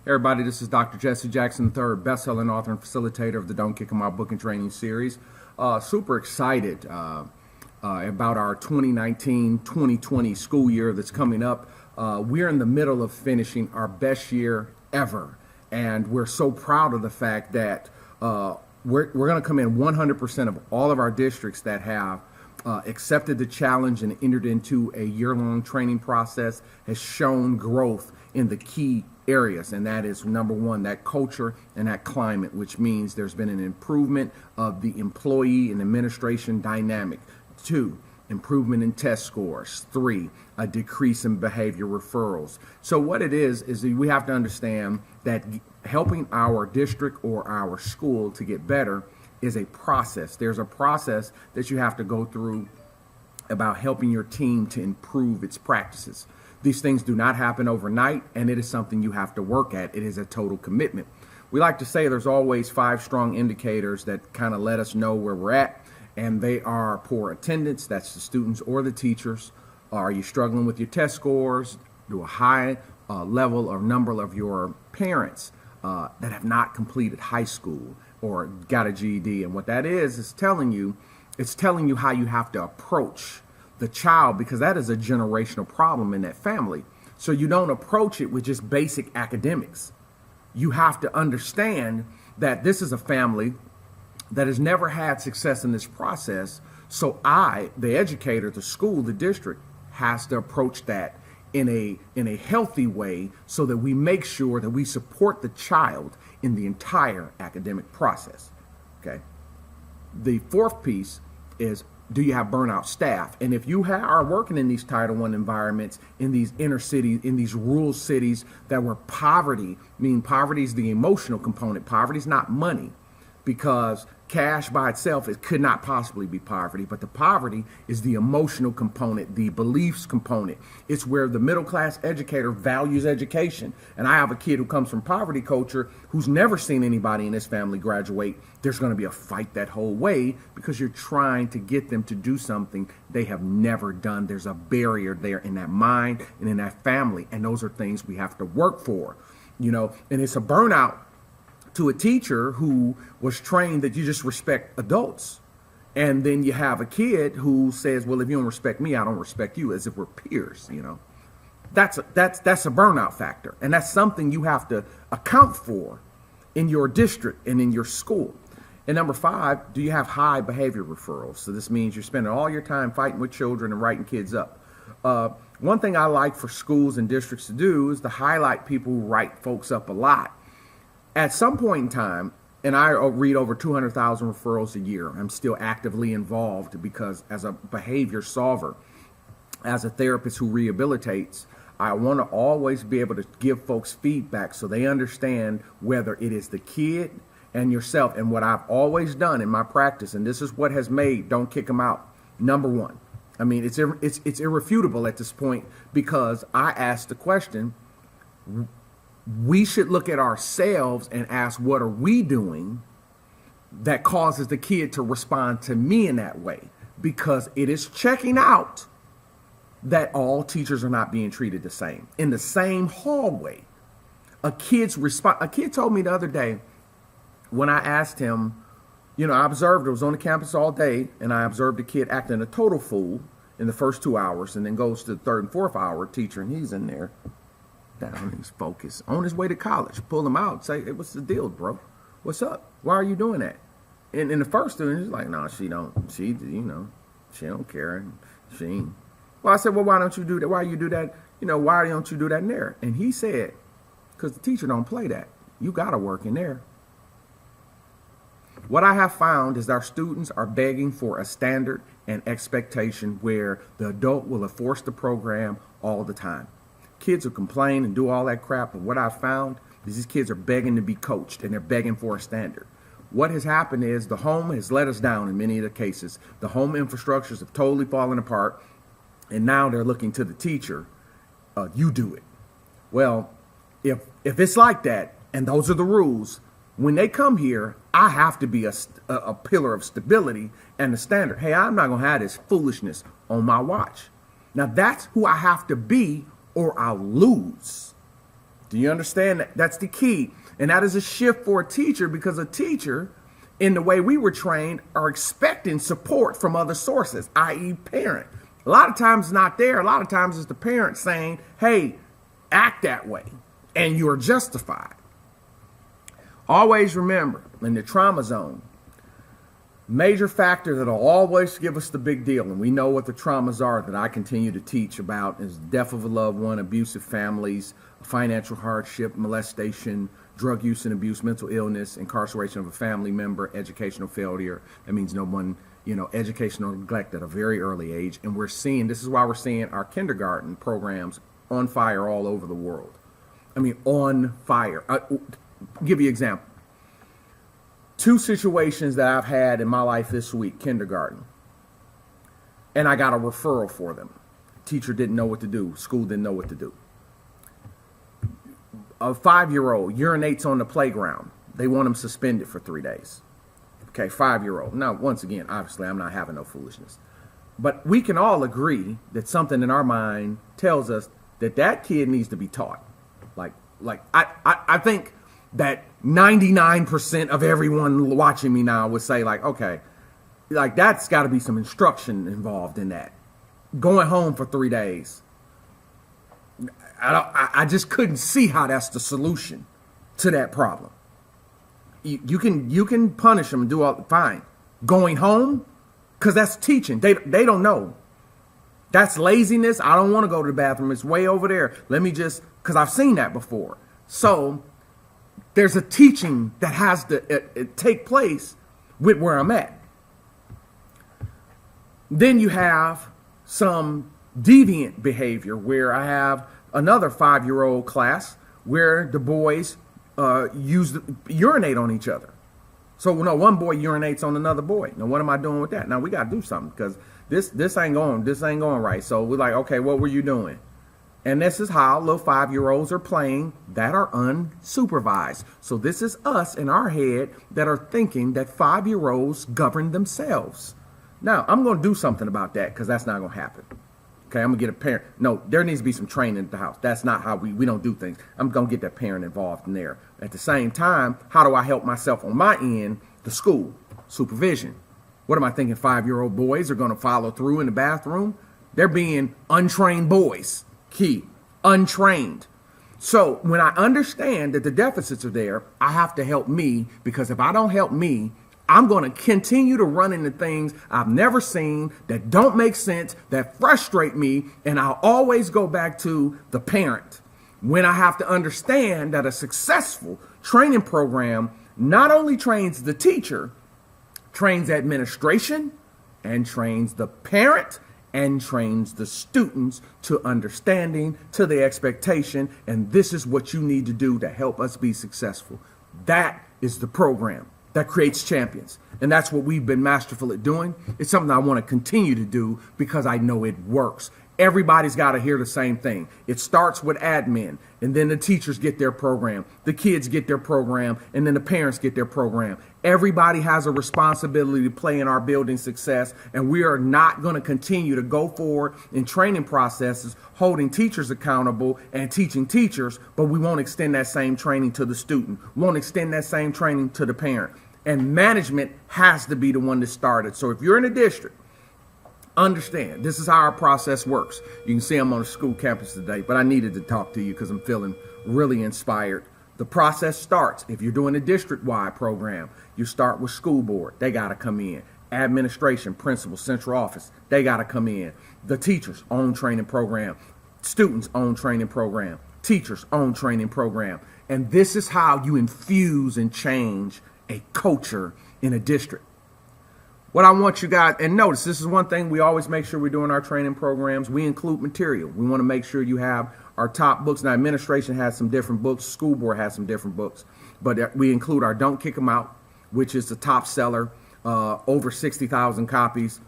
Everybody, this is Dr. Jesse Jackson III, best-selling author and facilitator of the Don't Kick 'Em Out book and training series. Super excited about our 2019-2020 school year that's coming up. We're in the middle of finishing our best year ever, and we're so proud of the fact that we're going to come in 100% of all of our districts that have accepted the challenge and entered into a year-long training process has shown growth in the key areas, and that is number one, that culture and that climate, which means there's been an improvement of the employee and administration dynamic. Two, improvement in test scores. Three, a decrease in behavior referrals. So what it is that we have to understand that helping our district or our school to get better is a process. There's a process that you have to go through about helping your team to improve its practices. These things do not happen overnight, and it is something you have to work at. It is a total commitment. We like to say there's always 5 strong indicators that kind of let us know where we're at, and they are poor attendance, that's the students or the teachers. Are you struggling with your test scores? Do a high level or number of your parents that have not completed high school or got a GED, and what that is telling you, it's telling you how you have to approach the child, because that is a generational problem in that family. So you don't approach it with just basic academics. You have to understand that this is a family that has never had success in this process. So the educator, the school, the district, has to approach that in a healthy way so that we make sure that we support the child in the entire academic process. Okay. The fourth piece is, do you have burnout staff? And if you are working in these Title I environments, in these inner cities, in these rural cities that were poverty, meaning poverty is the emotional component. Poverty is not money, because cash by itself, it could not possibly be poverty, but the poverty is the emotional component, the beliefs component. It's where the middle class educator values education. And I have a kid who comes from poverty culture who's never seen anybody in his family graduate. There's going to be a fight that whole way because you're trying to get them to do something they have never done. There's a barrier there in that mind and in that family, and those are things we have to work for, and it's a burnout to a teacher who was trained that you just respect adults. And then you have a kid who says, well, if you don't respect me, I don't respect you, as if we're peers, That's a burnout factor. And that's something you have to account for in your district and in your school. And number 5, do you have high behavior referrals? So this means you're spending all your time fighting with children and writing kids up. One thing I like for schools and districts to do is to highlight people who write folks up a lot. At some point in time, and I read over 200,000 referrals a year, I'm still actively involved because as a behavior solver, as a therapist who rehabilitates, I want to always be able to give folks feedback so they understand whether it is the kid and yourself. And what I've always done in my practice, and this is what has made Don't Kick 'Em Out number 1. I mean, it's irrefutable at this point, because I asked the question, we should look at ourselves and ask, what are we doing that causes the kid to respond to me in that way? Because it is checking out that all teachers are not being treated the same. In the same hallway, a kid told me the other day, when I asked him, I observed, I was on the campus all day, and I observed a kid acting a total fool in the first 2 hours, and then goes to the 3rd and 4th hour teacher, and he's in there down, he's focused, on his way to college. Pull him out, say, hey, what's the deal, bro? What's up? Why are you doing that? And in the first student, he's like, no, she don't care. And she ain't. Well, I said, well, why don't you do that? Why you do that? Why don't you do that in there? And he said, because the teacher don't play that. You got to work in there. What I have found is our students are begging for a standard and expectation where the adult will enforce the program all the time. Kids will complain and do all that crap, but what I've found is these kids are begging to be coached, and they're begging for a standard. What has happened is the home has let us down in many of the cases. The home infrastructures have totally fallen apart, and now they're looking to the teacher. You do it. Well, if it's like that, and those are the rules, when they come here, I have to be a pillar of stability and a standard. Hey, I'm not going to have this foolishness on my watch. Now, that's who I have to be, or I'll lose. Do you understand that? That's the key. And that is a shift for a teacher, because a teacher, in the way we were trained, are expecting support from other sources, i.e. parent. A lot of times it's not there. A lot of times it's the parent saying, hey, act that way, and you're justified. Always remember, in the trauma zone, major factor that'll always give us the big deal, and we know what the traumas are that I continue to teach about, is death of a loved one, abusive families, financial hardship, molestation, drug use and abuse, mental illness, incarceration of a family member, educational failure. That means no one, educational neglect at a very early age. And this is why we're seeing our kindergarten programs on fire all over the world. I mean, on fire. I'll give you an example. 2 situations that I've had in my life this week, kindergarten, and I got a referral for them. Teacher didn't know what to do. School didn't know what to do. A 5-year-old urinates on the playground. They want him suspended for 3 days. Okay, 5-year-old. Now, once again, obviously, I'm not having no foolishness. But we can all agree that something in our mind tells us that kid needs to be taught. I think that 99% of everyone watching me now would say, okay, that's got to be some instruction involved in that. Going home for 3 days. I just couldn't see how that's the solution to that problem. You can punish them and do all fine. Going home, because that's teaching. They don't know. That's laziness. I don't want to go to the bathroom. It's way over there. Because I've seen that before. So there's a teaching that has to take place with where I'm at. Then you have some deviant behavior where I have another 5-year-old class where the boys urinate on each other. So one boy urinates on another boy. Now what am I doing with that? Now we got to do something, because this ain't going right. So we're like, okay, what were you doing? And this is how little 5-year-olds are playing that are unsupervised. So this is us in our head that are thinking that 5-year-olds govern themselves. Now I'm going to do something about that, because that's not going to happen. Okay, I'm going to get a parent. No, there needs to be some training at the house. That's not how we don't do things. I'm going to get that parent involved in there. At the same time, how do I help myself on my end? The school, supervision. What am I thinking? 5-year-old boys are going to follow through in the bathroom? They're being untrained boys. Key, untrained. So when I understand that the deficits are there, I have to help me, because if I don't help me, I'm going to continue to run into things I've never seen, that don't make sense, that frustrate me, and I'll always go back to the parent. When I have to understand that a successful training program not only trains the teacher, trains administration, and trains the parent, and trains the students to understanding, to the expectation, and this is what you need to do to help us be successful. That is the program that creates champions. And that's what we've been masterful at doing. It's something I want to continue to do, because I know it works. Everybody's got to hear the same thing. It starts with admin, and then the teachers get their program, the kids get their program, and then the parents get their program. Everybody has a responsibility to play in our building success, and we are not going to continue to go forward in training processes, holding teachers accountable and teaching teachers, but we won't extend that same training to the student, won't extend that same training to the parent. And management has to be the one that started. So if you're in a district, understand, this is how our process works. You can see I'm on a school campus today, but I needed to talk to you because I'm feeling really inspired. The process starts, if you're doing a district-wide program, you start with school board. They got to come in. Administration, principal, central office, they got to come in. The teachers' own training program. Students' own training program. Teachers' own training program. And this is how you infuse and change a culture in a district. What I want you guys, and notice, this is one thing we always make sure we're doing our training programs. We include material. We want to make sure you have our top books. Now, administration has some different books. School board has some different books. But we include our Don't Kick 'Em Out, which is the top seller. Over 60,000 copies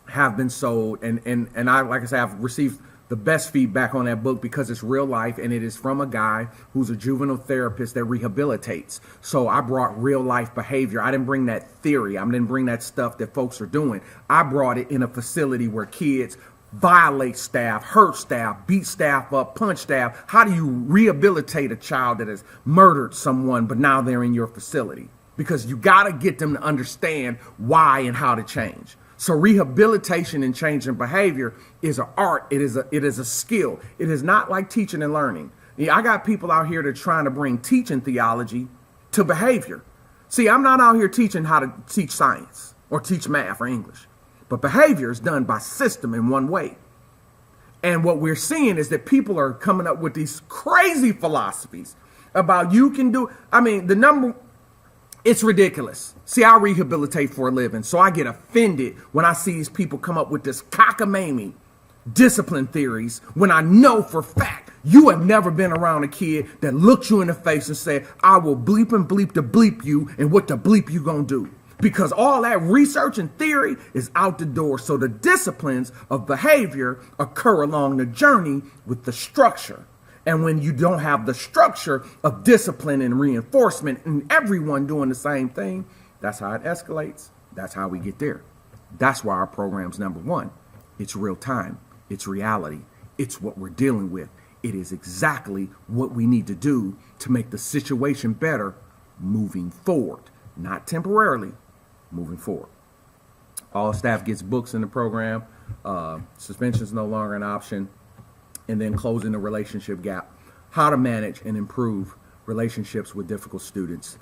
have been sold. And I, like I said, I've received the best feedback on that book because it's real life, and it is from a guy who's a juvenile therapist that rehabilitates. So I brought real life behavior. I didn't bring that theory. I didn't bring that stuff that folks are doing. I brought it in a facility where kids violate staff, hurt staff, beat staff up, punch staff? How do you rehabilitate a child that has murdered someone, but now they're in your facility? Because you got to get them to understand why and how to change. So rehabilitation and changing behavior is an art. It is a skill. It is not like teaching and learning. I got people out here that are trying to bring teaching theology to behavior. See, I'm not out here teaching how to teach science or teach math or English. But behavior is done by system in one way. And what we're seeing is that people are coming up with these crazy philosophies about you can do. I mean, it's ridiculous. See, I rehabilitate for a living, so I get offended when I see these people come up with this cockamamie discipline theories when I know for a fact you have never been around a kid that looked you in the face and said, I will bleep and bleep to bleep you, and what the bleep you gonna do? Because all that research and theory is out the door. So the disciplines of behavior occur along the journey with the structure. And when you don't have the structure of discipline and reinforcement and everyone doing the same thing, that's how it escalates. That's how we get there. That's why our program's number one. It's real time. It's reality. It's what we're dealing with. It is exactly what we need to do to make the situation better moving forward, not temporarily. Moving forward. All staff gets books in the program. Suspension is no longer an option. And then closing the relationship gap. How to manage and improve relationships with difficult students.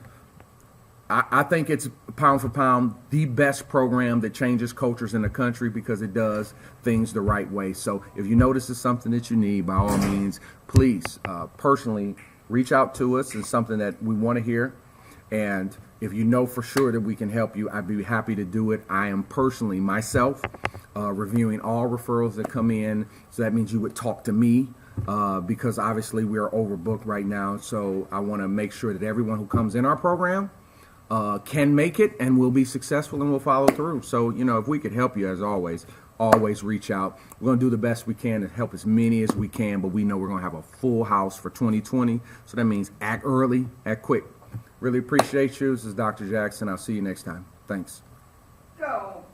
I think it's pound for pound the best program that changes cultures in the country because it does things the right way. So if you notice it's something that you need, by all means, please personally reach out to us. It's something that we want to hear. And if you know for sure that we can help you, I'd be happy to do it. I am personally, myself, reviewing all referrals that come in. So that means you would talk to me because obviously we are overbooked right now. So I want to make sure that everyone who comes in our program can make it and will be successful and will follow through. So, if we could help you, as always reach out. We're going to do the best we can to help as many as we can, but we know we're going to have a full house for 2020. So that means act early, act quick. Really appreciate you. This is Dr. Jackson. I'll see you next time. Thanks. Go.